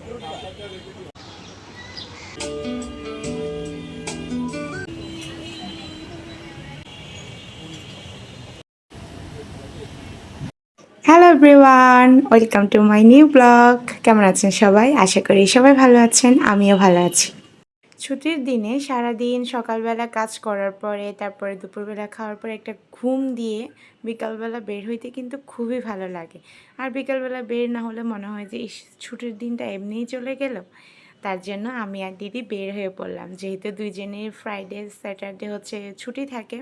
Hello everyone, welcome to my new blog. কেমন আছেন সবাই? আশা করি সবাই ভালো আছেন, আমিও ভালো আছি। ছুটির দিনে সারাদিন সকালবেলা কাজ করার পরে তারপরে দুপুরবেলা খাওয়ার পরে একটা ঘুম দিয়ে বিকালবেলা বের হইতে কিন্তু খুবই ভালো লাগে। আর বিকালবেলা বের না হলে মনে হয় যে ছুটির দিনটা এমনিই চলে গেল। তার জন্য আমি আর দিদি বের হয়ে পড়লাম, যেহেতু দুইজনের ফ্রাইডে স্যাটারডে হচ্ছে ছুটি থাকে।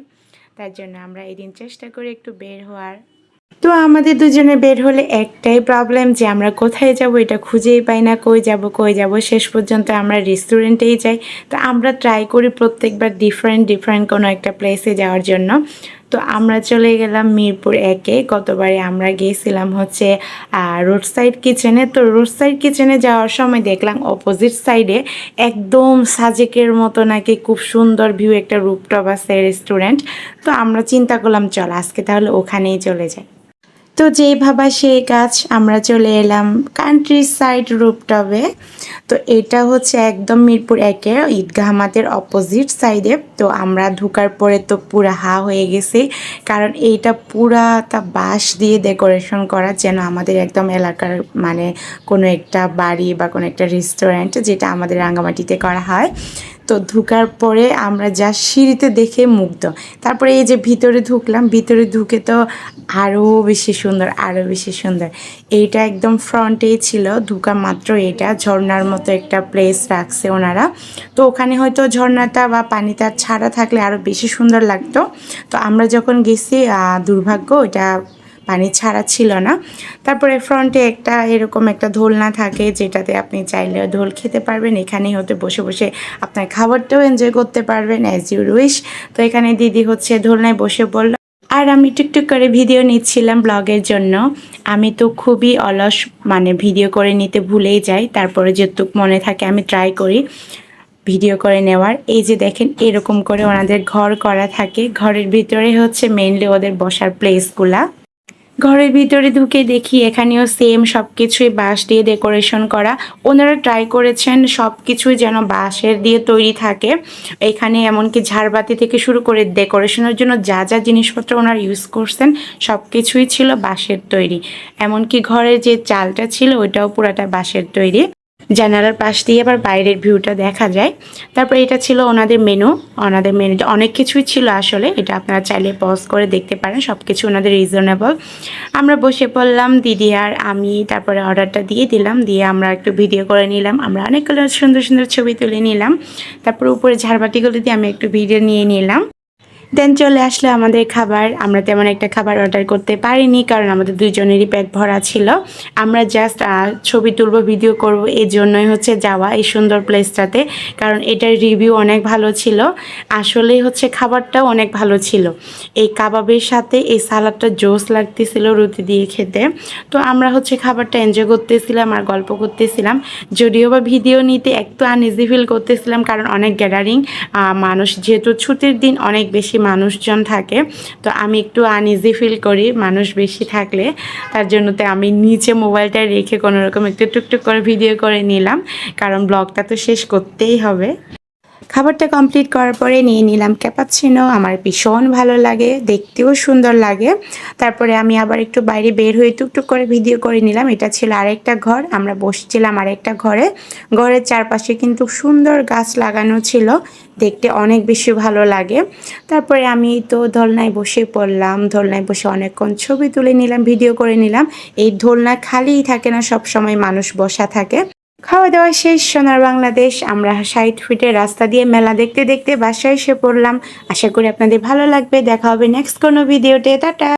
তার জন্য আমরা এই দিন চেষ্টা করি একটু বের হওয়ার। তো আমাদের দুজনে বের হলে একটাই প্রবলেম যে আমরা কোথায় যাব এটা খুঁজেই পাই না, কই যাব। শেষ পর্যন্ত আমরা রেস্টুরেন্টেই যাই। তো আমরা ট্রাই করি প্রত্যেকবার ডিফারেন্ট কোনো একটা প্লেসে যাওয়ার জন্য। তো আমরা চলে গেলাম মিরপুর 1-এ। গতবারে আমরা গিয়েছিলাম হচ্ছে রোড সাইড কিচেনে। তো রোড সাইড কিচেনে যাওয়ার সময় দেখলাম অপোজিট সাইডে একদম সাজেকের মতো নাকি খুব সুন্দর ভিউ একটা রুপটপ আছে রেস্টুরেন্ট। তো আমরা চিন্তা করলাম চল আজকে তাহলে ওখানেই চলে যাই। তো যেই ভাবা সেই কাজ, আমরা চলে এলাম কান্ট্রি সাইড রুপটপে। তো এটা হচ্ছে একদম মিরপুর 1-এর ঈদগাহ মাঠের অপোজিট সাইডে। তো আমরা ঢোকার পরে তো পুরা হা হয়ে গেছি, কারণ এইটা পুরাটা বাঁশ দিয়ে ডেকোরেশন করা, যেন আমাদের একদম এলাকার মানে কোনো একটা বাড়ি বা কোনো একটা রেস্টুরেন্ট, যেটা আমাদের রাঙ্গামাটিতে করা হয়। তো ঢুকার পরে আমরা যা সিঁড়িতে দেখে মুগ্ধ। তারপরে এই যে ভিতরে ঢুকলাম, ভিতরে ঢুকে তো আরও বেশি সুন্দর, আরও বেশি সুন্দর। এইটা একদম ফ্রন্টেই ছিল, ঢুকা মাত্র এটা ঝর্ণার মতো একটা প্লেস রাখছে ওনারা। তো ওখানে হয়তো ঝর্ণাটা বা পানিটা ছাড়া থাকলে আরও বেশি সুন্দর লাগতো। তো আমরা যখন গেছি দুর্ভাগ্য এটা পানি ছাড়া ছিল না। তারপরে ফ্রন্টে একটা এরকম একটা দোলনা থাকে, যেটাতে আপনি চাইলে দোল খেতে পারবেন, এখানেই হতে বসে বসে আপনার খাবারটাও এনজয় করতে পারবেন অ্যাজ ইউ উইশ। তো এখানে দিদি হচ্ছে দোলনায় বসে পড়ল, আর আমি টুকটুক করে ভিডিও নিচ্ছিলাম ব্লগের জন্য। আমি তো খুবই অলস, মানে ভিডিও করে নিতে ভুলেই যাই, তারপরে যেটুক মনে থাকে আমি ট্রাই করি ভিডিও করে নেওয়ার। এই যে দেখেন এরকম করে ওনাদের ঘর করা থাকে, ঘরের ভিতরে হচ্ছে মেইনলি ওদের বসার প্লেসগুলা। ঘরের ভিতরে ঢুকে দেখি এখানেও সেম সব কিছুই বাঁশ দিয়ে ডেকোরেশন করা। ওনারা ট্রাই করেছেন সব কিছুই যেন বাঁশের দিয়ে তৈরি থাকে। এখানে এমনকি ঝাড়বাতি থেকে শুরু করে ডেকোরেশনের জন্য যা যা জিনিসপত্র ওনারা ইউজ করছেন সব কিছুই ছিল বাঁশের তৈরি। এমনকি ঘরের যে চালটা ছিল ওইটাও পুরাটা বাঁশের তৈরি। জানালার পাশ দিয়ে আবার বাইরের ভিউটা দেখা যায়। তারপর এটা ছিল ওনাদের মেনু। ওনাদের মেনুতে অনেক কিছুই ছিল আসলে, এটা আপনারা চাইলে পজ করে দেখতে পারেন, সব কিছু ওনাদের রিজনেবল। আমরা বসে পড়লাম দিদি আর আমি, তারপরে অর্ডারটা দিয়ে দিলাম, দিয়ে আমরা একটু ভিডিও করে নিলাম। আমরা অনেকগুলো সুন্দর সুন্দর ছবি তুলে নিলাম। তারপর উপরে ঝাড়বাতিগুলো দিয়ে আমি একটু ভিডিও নিয়ে নিলাম। দেন চলে আসলো আমাদের খাবার। আমরা তেমন একটা খাবার অর্ডার করতে পারিনি, কারণ আমাদের দুইজনেরই পেট ভরা ছিল। আমরা জাস্ট ছবি তুলবো, ভিডিও করব, এই জন্যই হচ্ছে যাওয়া এই সুন্দর প্লেসটাতে, কারণ এটার রিভিউ অনেক ভালো ছিল। আসলেই হচ্ছে খাবারটাও অনেক ভালো ছিল। এই কাবাবের সাথে এই সালাডটা জোস লাগতেছিল রুটি দিয়ে খেতে। তো আমরা হচ্ছে খাবারটা এনজয় করতেছিলাম আর গল্প করতেছিলাম। যদিও বা ভিডিও নিতে একটু আনইজি ফিল করতেছিলাম, কারণ অনেক গ্যাদারিং মানুষ, যেহেতু ছুটির দিন অনেক বেশি মানুষজন থাকে। তো আমি একটু আনইজি ফিল করি মানুষ বেশি থাকলে। তার জন্য তো আমি নিচে মোবাইলটা রেখে কোনো রকম একটু টুকটুক করে ভিডিও করে নিলাম, কারণ ব্লগটা তো শেষ করতেই হবে। খাবারটা কমপ্লিট করার পরে নিয়ে নিলাম ক্যাপাচিনো। আমার ভীষণ ভালো লাগে, দেখতেও সুন্দর লাগে। তারপরে আমি আবার একটু বাইরে বের হয়ে টুকটুক করে ভিডিও করে নিলাম। এটা ছিল আরেকটা ঘর, আমরা বসছিলাম আরেকটা ঘরে। ঘরের চারপাশে কিন্তু সুন্দর গাছ লাগানো ছিল, দেখতে অনেক বেশি ভালো লাগে। তারপরে আমি তো দোলনায় বসে পড়লাম, দোলনায় বসে অনেকক্ষণ ছবি তুলে নিলাম, ভিডিও করে নিলাম। এই দোলনা খালিই থাকে না, সব সময় মানুষ বসা থাকে। খাওয়া দাওয়া শেষ, সোনার বাংলাদেশ। আমরা 60 ফিটের রাস্তা দিয়ে মেলা দেখতে দেখতে বাসায় এসে পড়লাম। আশা করি আপনাদের ভালো লাগবে। দেখা হবে নেক্সট কোনো ভিডিওতে। টাটা।